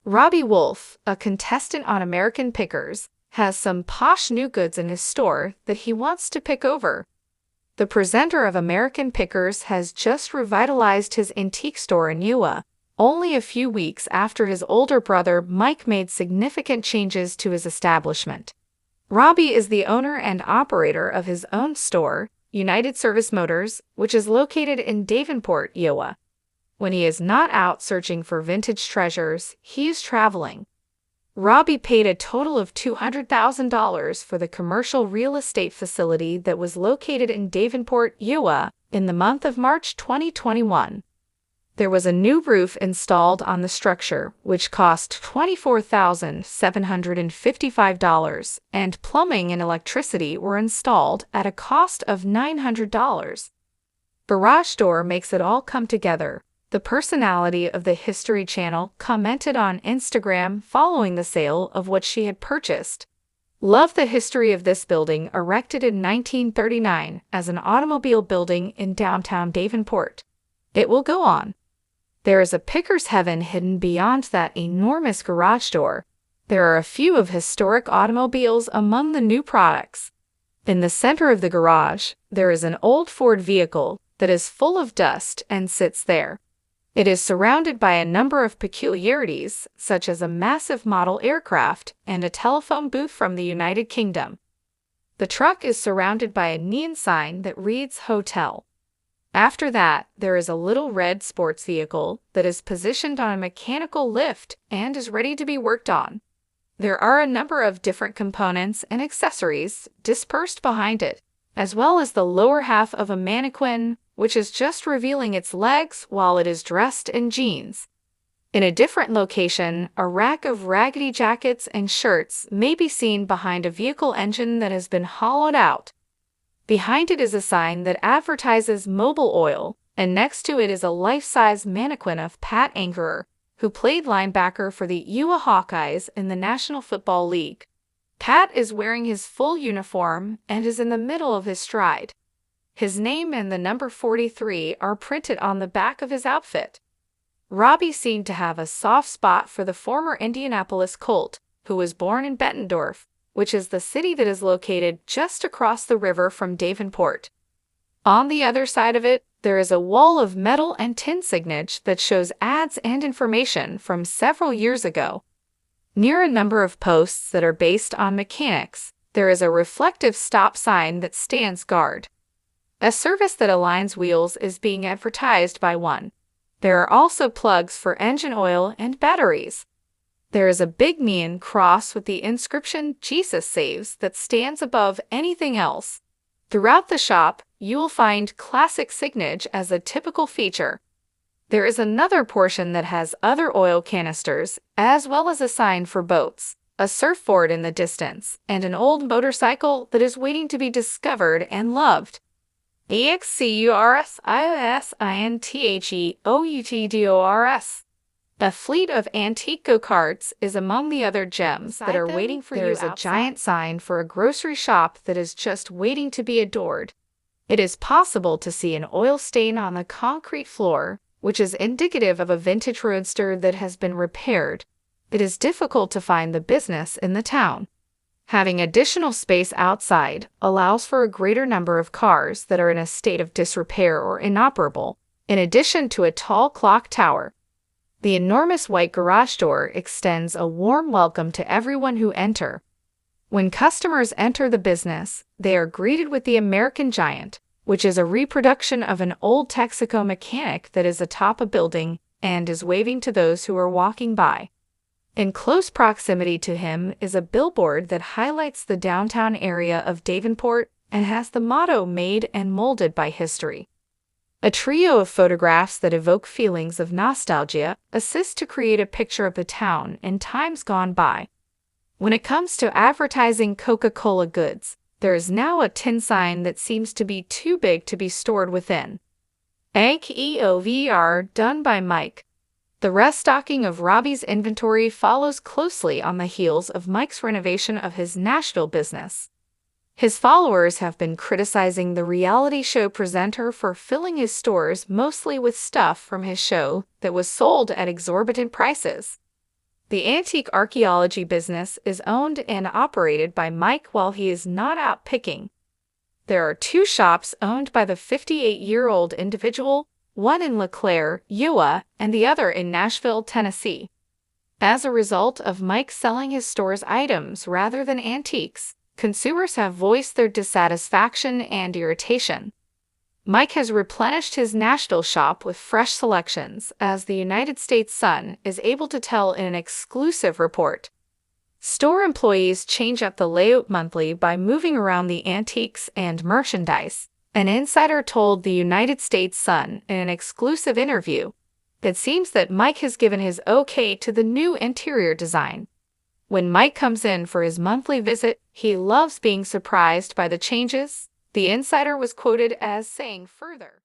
Robbie Wolf, a contestant on American Pickers, has some posh new goods in his store that he wants to pick over. The presenter of American Pickers has just revitalized his antique store in Iowa, only a few weeks after his older brother Mike made significant changes to his establishment. Robbie is the owner and operator of his own store, United Service Motors, which is located in Davenport, Iowa. When he is not out searching for vintage treasures, he is traveling. Robbie paid a total of $200,000 for the commercial real estate facility that was located in Davenport, Iowa, in the month of March 2021. There was a new roof installed on the structure, which cost $24,755, and plumbing and electricity were installed at a cost of $900. Garage door makes it all come together, the personality of the History Channel commented on Instagram following the sale of what she had purchased. Love the history of this building, erected in 1939 as an automobile building in downtown Davenport. It will go on. There is a picker's heaven hidden beyond that enormous garage door. There are a few of historic automobiles among the new products. In the center of the garage, there is an old Ford vehicle that is full of dust and sits there. It is surrounded by a number of peculiarities, such as a massive model aircraft and a telephone booth from the United Kingdom. The truck is surrounded by a neon sign that reads Hotel. After that, there is a little red sports vehicle that is positioned on a mechanical lift and is ready to be worked on. There are a number of different components and accessories dispersed behind it, as well as the lower half of a mannequin, which is just revealing its legs while it is dressed in jeans. In a different location, a rack of raggedy jackets and shirts may be seen behind a vehicle engine that has been hollowed out. Behind it is a sign that advertises mobile oil, and next to it is a life-size mannequin of Pat Angerer, who played linebacker for the Iowa Hawkeyes in the National Football League. Pat is wearing his full uniform and is in the middle of his stride. His name and the number 43 are printed on the back of his outfit. Robbie seemed to have a soft spot for the former Indianapolis Colt, who was born in Bettendorf, which is the city that is located just across the river from Davenport. On the other side of it, there is a wall of metal and tin signage that shows ads and information from several years ago. Near a number of posts that are based on mechanics, there is a reflective stop sign that stands guard. A service that aligns wheels is being advertised by one. There are also plugs for engine oil and batteries. There is a big neon cross with the inscription Jesus Saves that stands above anything else. Throughout the shop, you will find classic signage as a typical feature. There is another portion that has other oil canisters, as well as a sign for boats, a surfboard in the distance, and an old motorcycle that is waiting to be discovered and loved. EXCURSIOUTHEOUTDORS. A fleet of antique go-karts is among the other gems that are waiting for you outside. There is a giant sign for a grocery shop that is just waiting to be adored. It is possible to see an oil stain on the concrete floor, which is indicative of a vintage roadster that has been repaired. It is difficult to find the business in the town. Having additional space outside allows for a greater number of cars that are in a state of disrepair or inoperable, in addition to a tall clock tower. The enormous white garage door extends a warm welcome to everyone who enter. When customers enter the business, they are greeted with the American Giant, which is a reproduction of an old Texaco mechanic that is atop a building and is waving to those who are walking by. In close proximity to him is a billboard that highlights the downtown area of Davenport and has the motto "Made and Molded by History." A trio of photographs that evoke feelings of nostalgia assist to create a picture of the town in times gone by. When it comes to advertising Coca-Cola goods, there is now a tin sign that seems to be too big to be stored within. EOVR done by Mike. The restocking of Robbie's inventory follows closely on the heels of Mike's renovation of his Nashville business. His followers have been criticizing the reality show presenter for filling his stores mostly with stuff from his show that was sold at exorbitant prices. The antique archaeology business is owned and operated by Mike while he is not out picking. There are two shops owned by the 58-year-old individual, one in LeClaire, Iowa, and the other in Nashville, Tennessee. As a result of Mike selling his store's items rather than antiques, consumers have voiced their dissatisfaction and irritation. Mike has replenished his Nashville shop with fresh selections, as the United States Sun is able to tell in an exclusive report. Store employees change up the layout monthly by moving around the antiques and merchandise, an insider told the United States Sun in an exclusive interview. It seems that Mike has given his okay to the new interior design. When Mike comes in for his monthly visit, he loves being surprised by the changes, the insider was quoted as saying further.